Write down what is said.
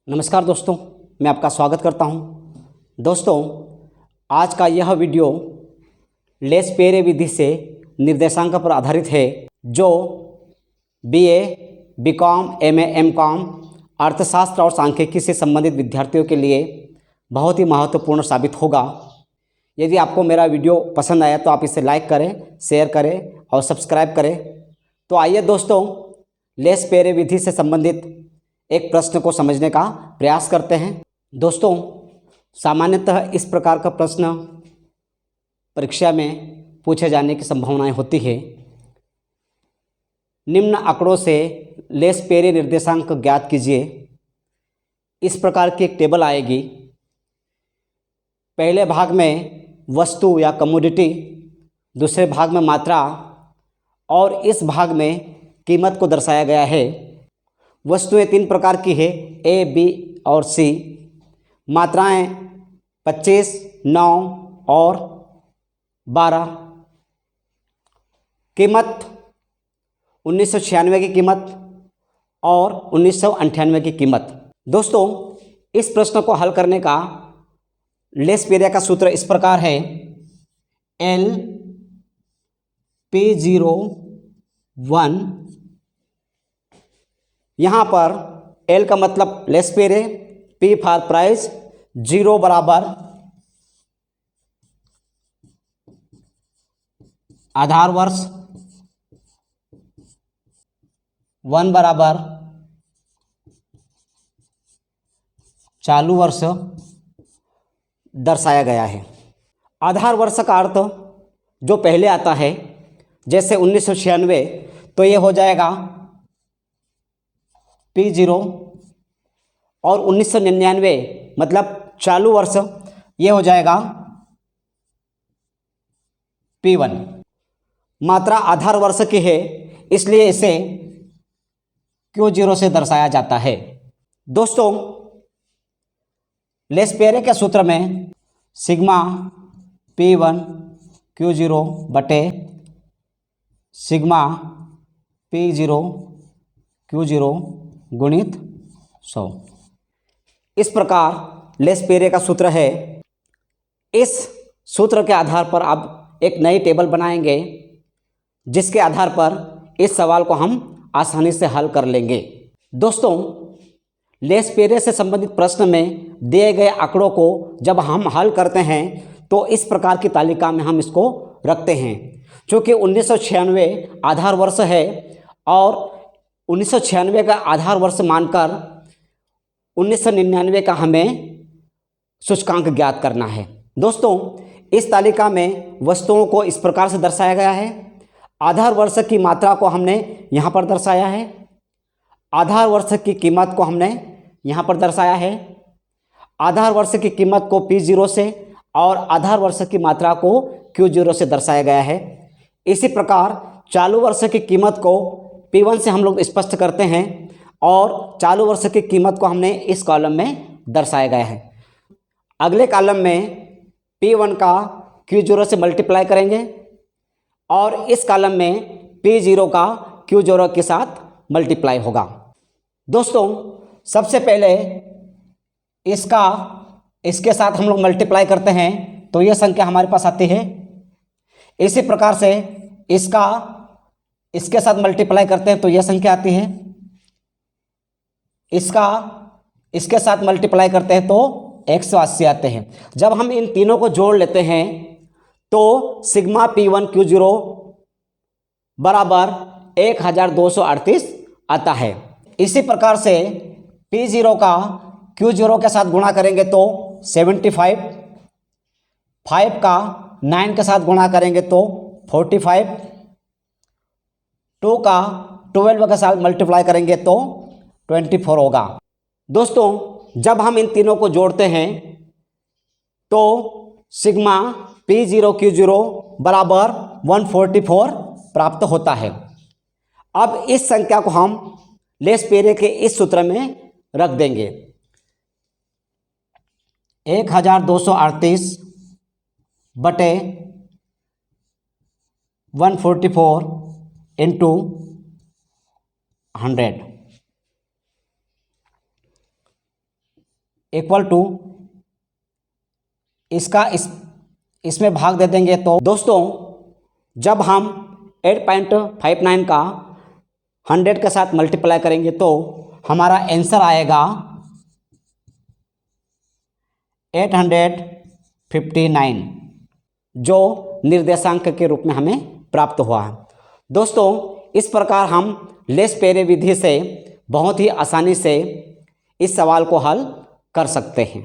नमस्कार दोस्तों, मैं आपका स्वागत करता हूं। दोस्तों, आज का यह वीडियो लेस पेरे विधि से निर्देशांक पर आधारित है, जो बीए, बीकॉम, एमए, एमकॉम, अर्थशास्त्र और सांख्यिकी से संबंधित विद्यार्थियों के लिए बहुत ही महत्वपूर्ण साबित होगा। यदि आपको मेरा वीडियो पसंद आया तो आप इसे लाइक करें, शेयर करें और सब्सक्राइब करें। तो आइए दोस्तों, लेस पेरे विधि से संबंधित एक प्रश्न को समझने का प्रयास करते हैं। दोस्तों, सामान्यतः इस प्रकार का प्रश्न परीक्षा में पूछे जाने की संभावनाएं होती है। निम्न आंकड़ों से लेस पेरे निर्देशांक ज्ञात कीजिए। इस प्रकार की एक टेबल आएगी। पहले भाग में वस्तु या कमोडिटी, दूसरे भाग में मात्रा और इस भाग में कीमत को दर्शाया गया है। वस्तुएं 3 प्रकार की है, ए, बी और सी। मात्राएं 25, 9 और 12। कीमत 1996 की कीमत और 1998 की कीमत। दोस्तों, इस प्रश्न को हल करने का लेस पेरे का सूत्र इस प्रकार है, L P01। यहाँ पर L का मतलब लेस पेरे, P फॉर प्राइस, 0 बराबर आधार वर्ष, 1 बराबर चालू वर्ष दर्शाया गया है। आधार वर्ष का अर्थ जो पहले आता है, जैसे 1996, तो ये हो जाएगा P0 और 1999 मतलब चालू वर्ष, ये हो जाएगा P1। मात्रा आधार वर्ष की है, इसलिए इसे Q0 से दर्शाया जाता है। दोस्तों, लेस पेरे के सूत्र में सिग्मा P1 Q0 बटे सिग्मा P0 Q0 गुणित 100। इस प्रकार लेस पेरे का सूत्र है। इस सूत्र के आधार पर अब एक नई टेबल बनाएंगे, जिसके आधार पर इस सवाल को हम आसानी से हल कर लेंगे। दोस्तों, लेस पेरे से संबंधित प्रश्न में दिए गए आंकड़ों को जब हम हल करते हैं तो इस प्रकार की तालिका में हम इसको रखते हैं। चूँकि 1996 आधार वर्ष है और 1996 का आधार वर्ष मानकर 1999 का हमें सूचकांक ज्ञात करना है। दोस्तों, इस तालिका में वस्तुओं को इस प्रकार से दर्शाया गया है। आधार वर्ष की मात्रा को हमने यहाँ पर दर्शाया है, आधार वर्ष की कीमत को हमने यहाँ पर दर्शाया है, आधार वर्ष की कीमत को P0 से और आधार वर्ष की मात्रा को Q0 से दर्शाया गया है। इसी प्रकार चालू वर्ष की कीमत को P1 से हम लोग स्पष्ट करते हैं और चालू वर्ष की कीमत को हमने इस कॉलम में दर्शाया गया है। अगले कॉलम में P1 का Q0 से मल्टीप्लाई करेंगे और इस कॉलम में P0 का Q0 के साथ मल्टीप्लाई होगा। दोस्तों, सबसे पहले इसके साथ हम लोग मल्टीप्लाई करते हैं तो यह संख्या हमारे पास आती है। इसी प्रकार से इसके साथ मल्टीप्लाई करते हैं तो यह संख्या आती है। इसके साथ मल्टीप्लाई करते हैं तो 180 आते हैं। जब हम इन तीनों को जोड़ लेते हैं तो सिग्मा P1 Q0 बराबर 1238 आता है। इसी प्रकार से P0 का Q0 के साथ गुणा करेंगे तो 75, 5 का 9 के साथ गुणा करेंगे तो 45, 2 का 12 के साथ मल्टीप्लाई करेंगे तो 24 होगा। दोस्तों, जब हम इन तीनों को जोड़ते हैं तो सिग्मा P0 Q0 बराबर 144 प्राप्त होता है। अब इस संख्या को हम लेस पेरे के इस सूत्र में रख देंगे। 1238 बटे 144 इंटू 100। इक्वल टू इसका इसमें भाग दे देंगे। तो दोस्तों जब हम 8.59 का 100 के साथ मल्टीप्लाई करेंगे तो हमारा आंसर आएगा 859, जो निर्देशांक के रूप में हमें प्राप्त हुआ है। दोस्तों इस प्रकार हम लेस पेरे विधि से बहुत ही आसानी से इस सवाल को हल कर सकते हैं।